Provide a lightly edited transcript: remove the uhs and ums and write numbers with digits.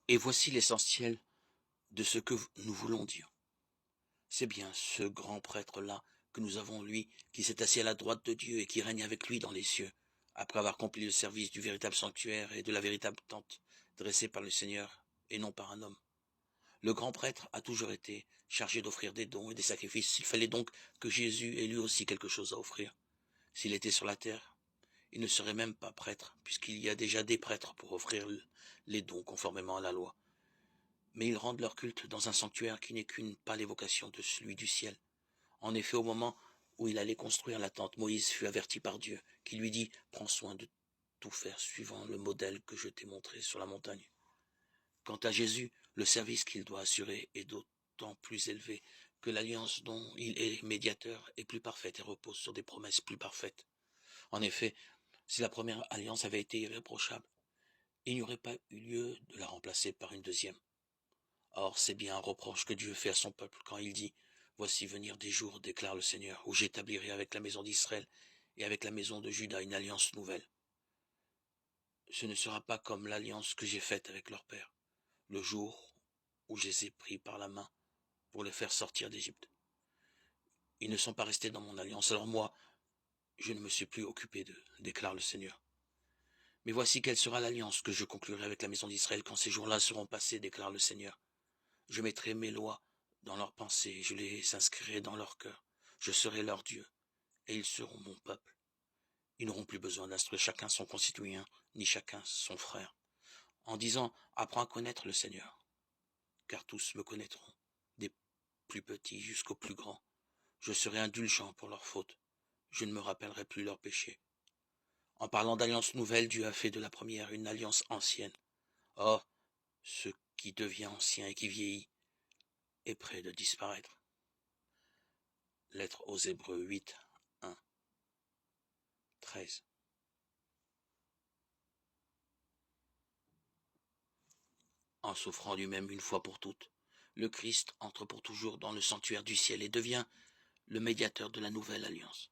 Et voici l'essentiel de ce que nous voulons dire. C'est bien ce grand prêtre-là que nous avons, lui, qui s'est assis à la droite de Dieu et qui règne avec lui dans les cieux, après avoir accompli le service du véritable sanctuaire et de la véritable tente, dressée par le Seigneur et non par un homme. Le grand prêtre a toujours été chargé d'offrir des dons et des sacrifices. Il fallait donc que Jésus ait lui aussi quelque chose à offrir. S'il était sur la terre, il ne serait même pas prêtre, puisqu'il y a déjà des prêtres pour offrir les dons conformément à la loi. Mais ils rendent leur culte dans un sanctuaire qui n'est qu'une pâle évocation de celui du ciel. En effet, au moment où il allait construire la tente, Moïse fut averti par Dieu, qui lui dit « Prends soin de tout faire suivant le modèle que je t'ai montré sur la montagne. » Quant à Jésus, le service qu'il doit assurer est d'autant plus élevé que l'alliance dont il est médiateur est plus parfaite et repose sur des promesses plus parfaites. En effet, si la première alliance avait été irréprochable, il n'y aurait pas eu lieu de la remplacer par une deuxième. Or, c'est bien un reproche que Dieu fait à son peuple quand il dit « Voici venir des jours, déclare le Seigneur, où j'établirai avec la maison d'Israël et avec la maison de Juda une alliance nouvelle. Ce ne sera pas comme l'alliance que j'ai faite avec leur père, le jour où je les ai pris par la main pour les faire sortir d'Égypte. Ils ne sont pas restés dans mon alliance, alors moi, je ne me suis plus occupé d'eux, déclare le Seigneur. Mais voici quelle sera l'alliance que je conclurai avec la maison d'Israël quand ces jours-là seront passés, déclare le Seigneur. Je mettrai mes lois dans leurs pensées, je les inscrirai dans leur cœur. Je serai leur Dieu, et ils seront mon peuple. Ils n'auront plus besoin d'instruire chacun son concitoyen, ni chacun son frère, en disant « Apprends à connaître le Seigneur », car tous me connaîtront, des plus petits jusqu'aux plus grands. Je serai indulgent pour leurs fautes, je ne me rappellerai plus leurs péchés. En parlant d'alliance nouvelle, Dieu a fait de la première une alliance ancienne. Or, ce qui devient ancien et qui vieillit est près de disparaître. Lettre aux Hébreux 8, 1, 13. En souffrant lui-même une fois pour toutes, le Christ entre pour toujours dans le sanctuaire du ciel et devient le médiateur de la nouvelle alliance.